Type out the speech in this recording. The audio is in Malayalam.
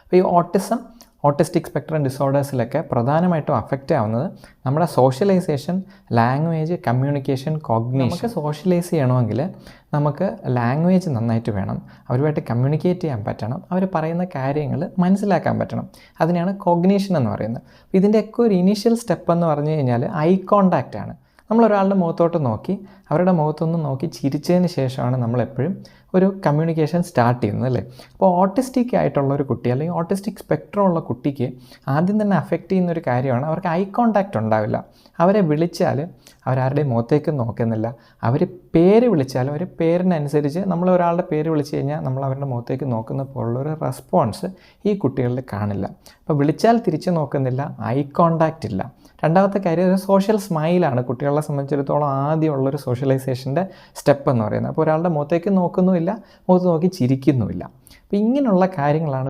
അപ്പോൾ ഈ ഓട്ടിസ്റ്റിക് സ്പെക്ട്രം ഡിസോർഡേഴ്സിലൊക്കെ പ്രധാനമായിട്ടും അഫക്റ്റ് ആവുന്നത് നമ്മുടെ സോഷ്യലൈസേഷൻ, ലാംഗ്വേജ്, കമ്മ്യൂണിക്കേഷൻ, കോഗ്നിഷൻ. നമുക്ക് സോഷ്യലൈസ് ചെയ്യണമെങ്കിൽ നമുക്ക് ലാംഗ്വേജ് നന്നായിട്ട് വേണം, അവരുമായിട്ട് കമ്മ്യൂണിക്കേറ്റ് ചെയ്യാൻ പറ്റണം, അവർ പറയുന്ന കാര്യങ്ങൾ മനസ്സിലാക്കാൻ പറ്റണം. അതിനെയാണ് കോഗ്നീഷൻ എന്ന് പറയുന്നത്. ഇതിൻ്റെയൊക്കെ ഒരു ഇനീഷ്യൽ സ്റ്റെപ്പ് എന്ന് പറഞ്ഞു കഴിഞ്ഞാൽ ഐ കോണ്ടാക്റ്റ് ആണ്. നമ്മളൊരാളുടെ മുഖത്തോട്ട് നോക്കി അവരുടെ മുഖത്തൊന്ന് നോക്കി ചിരിച്ചതിന് ശേഷമാണ് നമ്മളെപ്പോഴും ഒരു കമ്മ്യൂണിക്കേഷൻ സ്റ്റാർട്ട് ചെയ്യുന്നത്, അല്ലേ? അപ്പോൾ ഓട്ടിസ്റ്റിക് ആയിട്ടുള്ള ഒരു കുട്ടി അല്ലെങ്കിൽ ഓട്ടിസ്റ്റിക് സ്പെക്ട്രം ഉള്ള കുട്ടിക്ക് ആദ്യം തന്നെ അഫക്റ്റ് ചെയ്യുന്നൊരു കാര്യമാണ് അവർക്ക് ഐ കോണ്ടാക്റ്റ് ഉണ്ടാവില്ല. അവരെ വിളിച്ചാൽ അവരാരുടെയും മുഖത്തേക്ക് നോക്കുന്നില്ല. അവർ പേര് വിളിച്ചാലും അവർ പേരിനനുസരിച്ച് നമ്മൾ ഒരാളുടെ പേര് വിളിച്ച് കഴിഞ്ഞാൽ നമ്മൾ അവരുടെ മുഖത്തേക്ക് നോക്കുന്ന പോലുള്ളൊരു റെസ്പോൺസ് ഈ കുട്ടികളിൽ കാണില്ല. അപ്പോൾ വിളിച്ചാൽ തിരിച്ച് നോക്കുന്നില്ല, ഐ കോണ്ടാക്റ്റ് ഇല്ല. രണ്ടാമത്തെ കാര്യം ഒരു സോഷ്യൽ സ്മൈലാണ് കുട്ടികളെ സംബന്ധിച്ചിടത്തോളം ആദ്യമുള്ളൊരു സോഷ്യലൈസേഷൻ്റെ സ്റ്റെപ്പ് എന്ന് പറയുന്നത്. അപ്പോൾ ഒരാളുടെ മുഖത്തേക്ക് നോക്കുന്നുമില്ല, മുഖത്ത് നോക്കി ചിരിക്കുന്നുമില്ല. അപ്പോൾ ഇങ്ങനെയുള്ള കാര്യങ്ങളാണ്